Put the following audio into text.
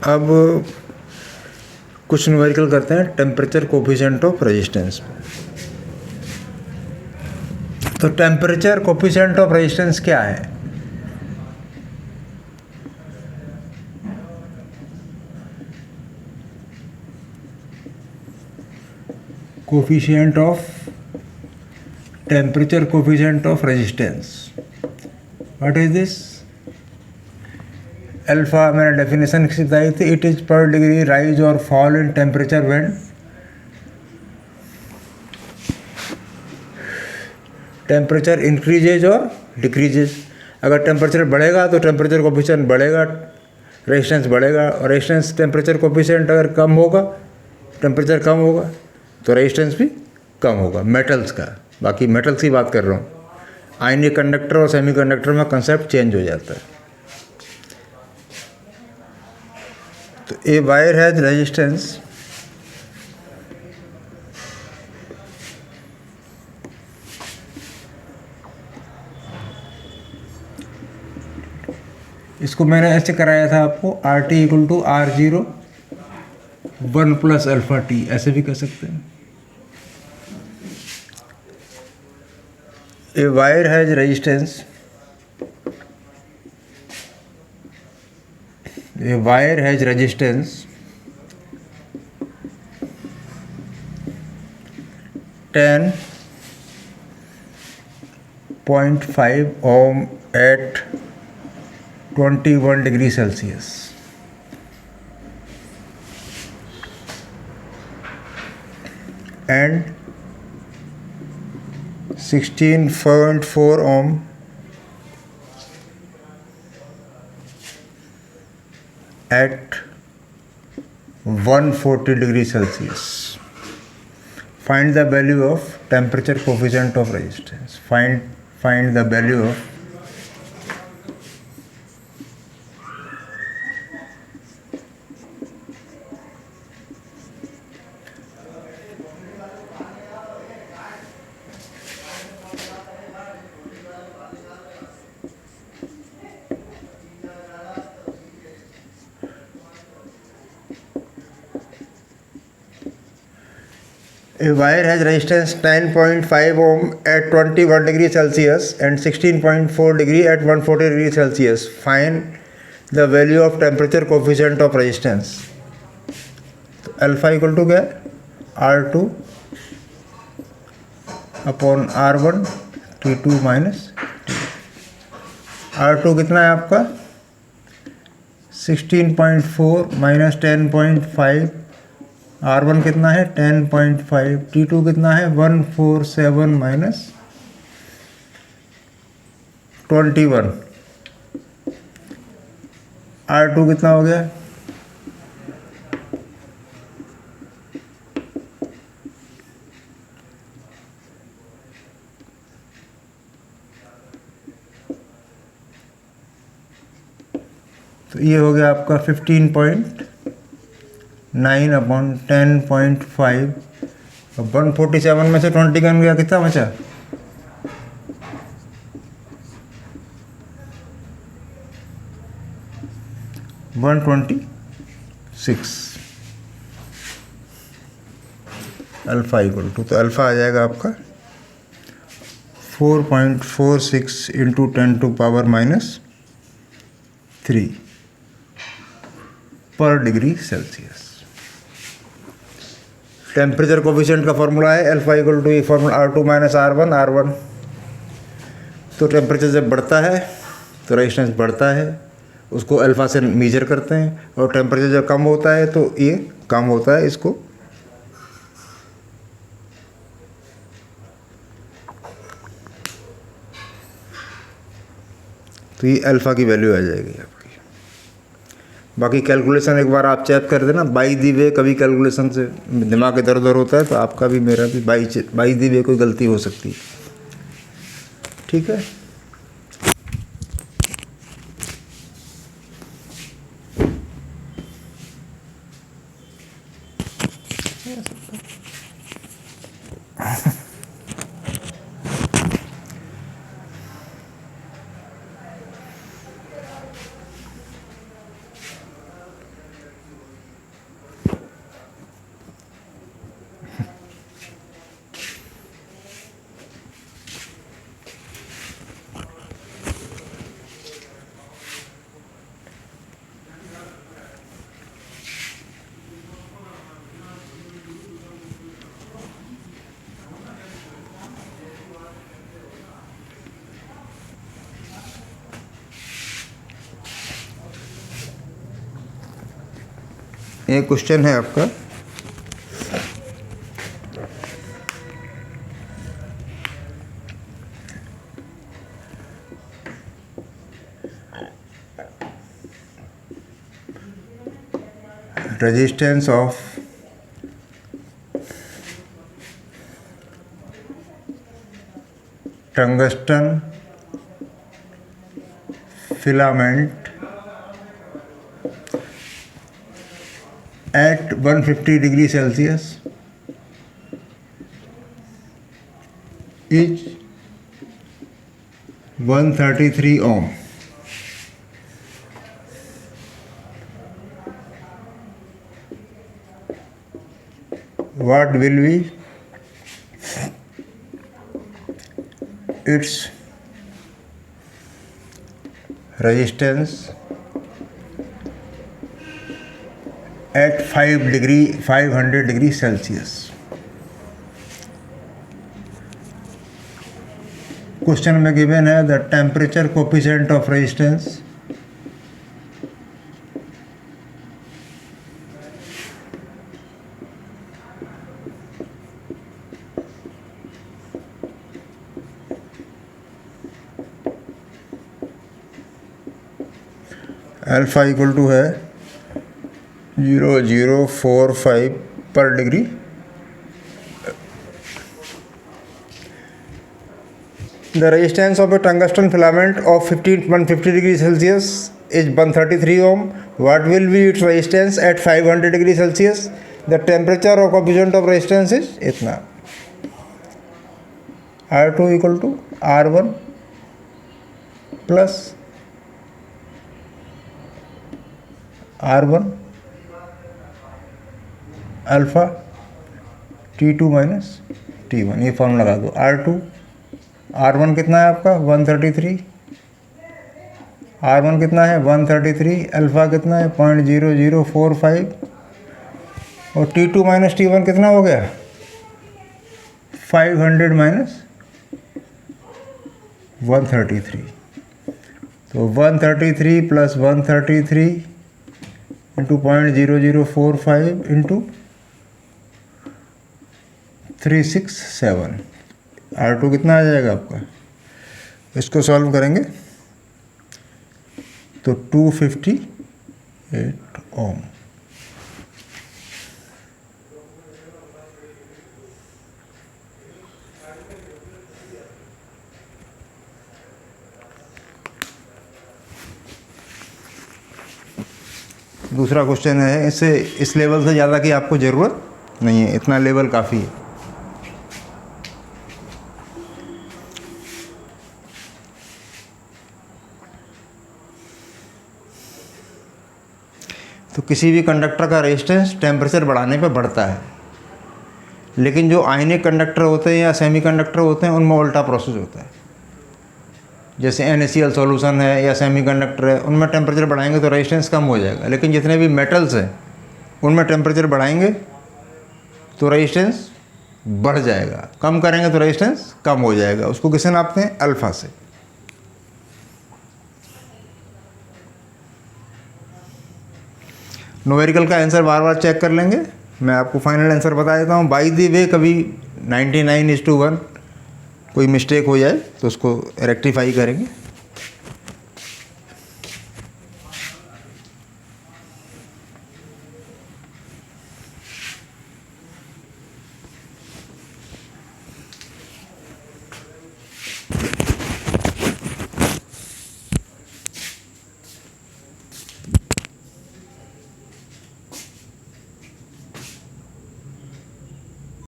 अब कुछ न्यूमेरिकल करते हैं टेम्परेचर कोफिशिएंट ऑफ रेजिस्टेंस। तो टेम्परेचर कोफिशिएंट ऑफ रेजिस्टेंस क्या है? Coefficient of temperature coefficient of resistance, what is this? Alpha मैंने डेफिनेशन बताई थी, इट इज पर डिग्री राइज और fall in temperature when temperature increases और डिक्रीजेज। अगर टेम्परेचर बढ़ेगा तो टेम्परेचर कोफिशिएंट बढ़ेगा, रेजिस्टेंस बढ़ेगा, और रेजिस्टेंस टेम्परेचर कोफिशिएंट अगर कम होगा, टेम्परेचर कम होगा तो रेजिस्टेंस भी कम होगा मेटल्स का। बाकी मेटल्स की बात कर रहा हूँ। आयनिक कंडक्टर और सेमीकंडक्टर में कंसेप्ट चेंज हो जाता है। तो ए वायर हैज रेजिस्टेंस इसको मैंने ऐसे कराया था आपको, R T equal to R0 1 plus alpha T, ऐसे भी कर सकते हैं। A wire has resistance, a wire has resistance 10.5 ohm at 21 degree Celsius and 16.4 ohm at 140 degree Celsius. Find the value of temperature coefficient of resistance. Find the value of a wire has resistance 10.5 ohm at 21 degree Celsius and 16.4 degree at 140 degree Celsius. Find the value of temperature coefficient of resistance. तो alpha equal to क्या है? R2 upon R1 T2 minus R2 कितना है आपका? 16.4 minus 10.5, R1 कितना है? 10.5, T2 कितना है? 147 माइनस 21, R2 कितना हो गया? तो ये हो गया आपका 15.9 अपॉन 10.5। 147 में से 20 गन गया, कितना बचा? 126 अल्फा इक्वल टू, तो अल्फा आ जाएगा आपका 4.46 इंटू 10 टू पावर माइनस 3 पर डिग्री सेल्सियस। टेम्परेचर कोफिशिएंट का फॉर्मूला है अल्फा इक्वल टू ये फॉर्मूला R2 माइनस R1। तो टेम्परेचर जब बढ़ता है तो रेजिस्टेंस बढ़ता है, उसको अल्फा से मेजर करते हैं, और टेम्परेचर जब कम होता है तो ये कम होता है, इसको तो ये अल्फा की वैल्यू आ जाएगी आपकी। बाकी कैलकुलेशन एक बार आप चेक कर देना बाई दी वे, कभी कैलकुलेशन से दिमाग इधर उधर होता है तो आपका भी मेरा भी बाई दी वे कोई गलती हो सकती है। ठीक है। एक क्वेश्चन है आपका, resistance of tungsten filament at 150 degree Celsius is 133 ohm. What will be its resistance at 500 degree Celsius? Question में गिवन है the temperature coefficient of resistance alpha equal to है 0.045 per degree. The resistance of a tungsten filament of 150 degree Celsius is 133 ohm. What will be its resistance at 500 degree Celsius? The temperature और coefficient of resistance is इतना, R2 equal to R1 plus R1 alpha T2 minus T1, ये formula लगा दो। R1 कितना है आपका 133, R1 कितना है 133, अल्फ़ा कितना है 0.0045 और T2 माइनस T1 कितना हो गया 500 माइनस 133। तो 133 प्लस 133 इंटू 0.0045 इंटू 367, R2 कितना आ जाएगा आपका? इसको सॉल्व करेंगे तो 258 ओम। दूसरा क्वेश्चन है, इससे इस लेवल से ज़्यादा की आपको ज़रूरत नहीं है, इतना लेवल काफ़ी है। तो किसी भी कंडक्टर का रेजिस्टेंस टेम्परेचर बढ़ाने पे बढ़ता है, लेकिन जो आयनिक कंडक्टर होते हैं या सेमीकंडक्टर होते हैं उनमें उल्टा प्रोसेस होता है। जैसे NaCl सॉल्यूशन है या सेमीकंडक्टर है, उनमें टेम्परेचर बढ़ाएंगे तो रेजिस्टेंस कम हो जाएगा, लेकिन जितने भी मेटल्स हैं उनमें टेम्परेचर बढ़ाएंगे तो रेजिस्टेंस बढ़ जाएगा, कम करेंगे तो रेजिस्टेंस कम हो जाएगा। उसको किससे नापते हैं? अल्फ़ा से। न्यूमेरिकल का आंसर बार बार चेक कर लेंगे, मैं आपको फाइनल आंसर बता देता हूँ। बाय द वे कभी 99:1 कोई मिस्टेक हो जाए तो उसको रेक्टिफाई करेंगे।